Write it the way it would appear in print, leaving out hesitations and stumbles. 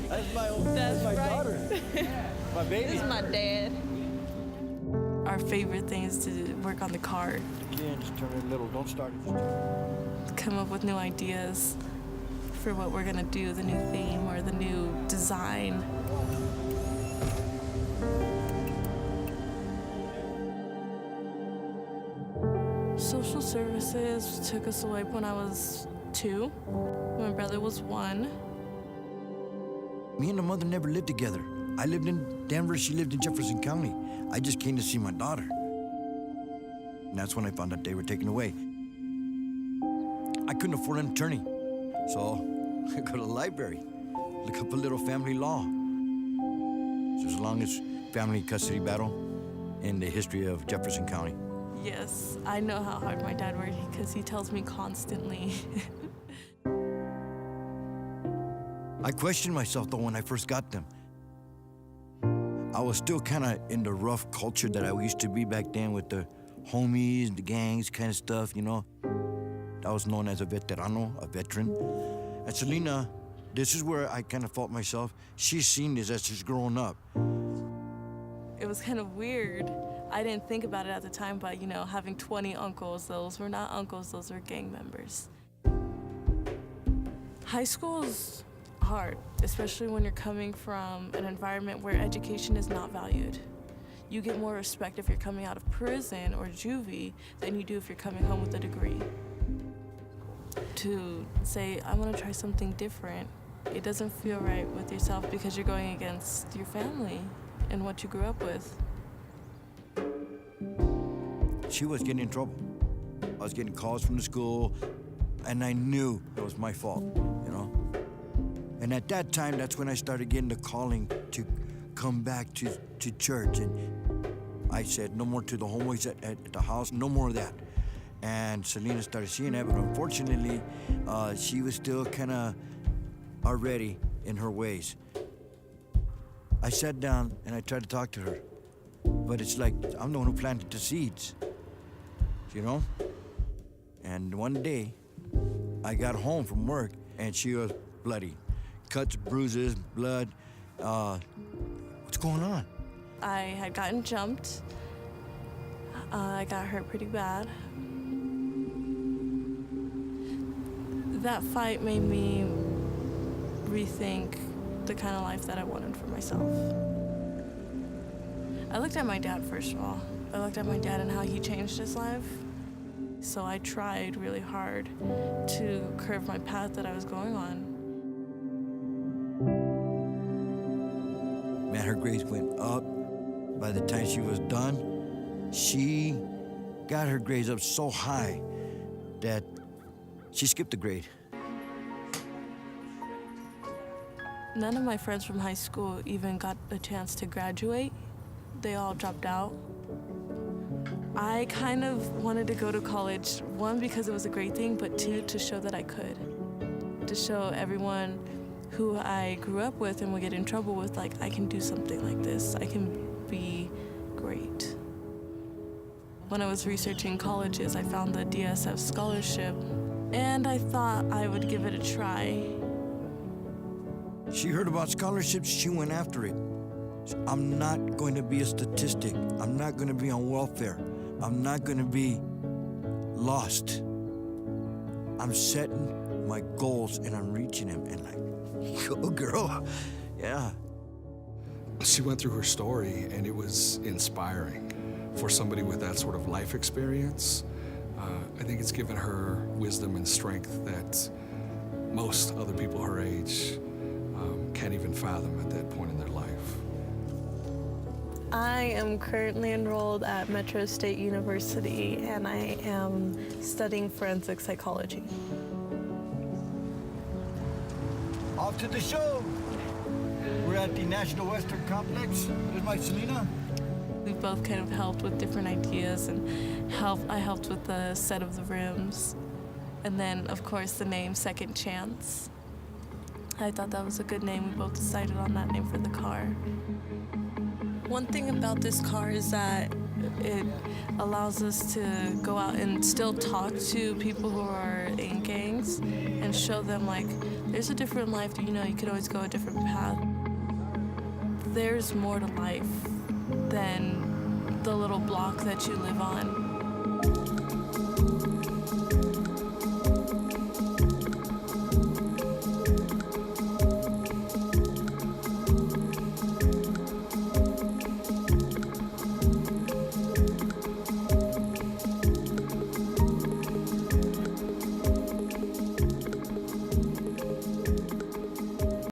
That's my right. daughter. My baby. This is my dad. Our favorite thing is to work on the car, Again, just turn it a little. Don't start it. come up with new ideas for what we're gonna do, the new theme or the new design. Social services took us away when I was 2. My brother was 1. Me and the mother never lived together. I lived in Denver, she lived in Jefferson County. I just came to see my daughter. And that's when I found out they were taken away. I couldn't afford an attorney, so I go to the library, look up a little family law. It's the longest family custody battle in the history of Jefferson County. Yes, I know how hard my dad worked because he tells me constantly. I questioned myself, though, when I first got them. I was still kind of in the rough culture that I used to be back then with the homies, the gangs kind of stuff, you know. I was known as a veterano, a veteran. And Selena, this is where I kind of felt myself. She's seen this as she's grown up. It was kind of weird. I didn't think about it at the time, but, you know, having 20 uncles, those were not uncles, those were gang members. High school is hard, especially when you're coming from an environment where education is not valued. You get more respect if you're coming out of prison or juvie than you do if you're coming home with a degree. To say, I want to try something different, it doesn't feel right with yourself because you're going against your family and what you grew up with. She was getting in trouble. I was getting calls from the school, and I knew it was my fault, you know? And at that time, that's when I started getting the calling to come back to church. And I said, no more to the homeboys at the house, no more of that. And Selena started seeing that, but unfortunately, she was still kind of already in her ways. I sat down and I tried to talk to her, but it's like I'm the one who planted the seeds, you know? And one day, I got home from work and she was bloody. Cuts, bruises, blood. What's going on? I had gotten jumped. I got hurt pretty bad. That fight made me rethink the kind of life that I wanted for myself. I looked at my dad, first of all. I looked at my dad and how he changed his life. So I tried really hard to curve my path that I was going on. Man, her grades went up. By the time she was done, she got her grades up so high that she skipped a grade. None of my friends from high school even got a chance to graduate. They all dropped out. I kind of wanted to go to college, 1, because it was a great thing, but 2, to show that I could. To show everyone who I grew up with and would get in trouble with, like, I can do something like this. I can be great. When I was researching colleges, I found the DSF scholarship, and I thought I would give it a try. She heard about scholarships, she went after it. I'm not going to be a statistic. I'm not going to be on welfare. I'm not going to be lost. I'm setting my goals and I'm reaching them, and like, go girl, yeah. She went through her story and it was inspiring for somebody with that sort of life experience. I think it's given her wisdom and strength that most other people her age can't even fathom at that point in their life. I am currently enrolled at Metro State University and I am studying forensic psychology. Off to the show. We're at the National Western Complex. There's my Selena. We both kind of helped with different ideas, and I helped with the set of the rooms. And then, of course, the name Second Chance. I thought that was a good name. We both decided on that name for the car. One thing about this car is that It allows us to go out and still talk to people who are in gangs and show them, like, there's a different life, you know, you could always go a different path. There's more to life than the little block that you live on.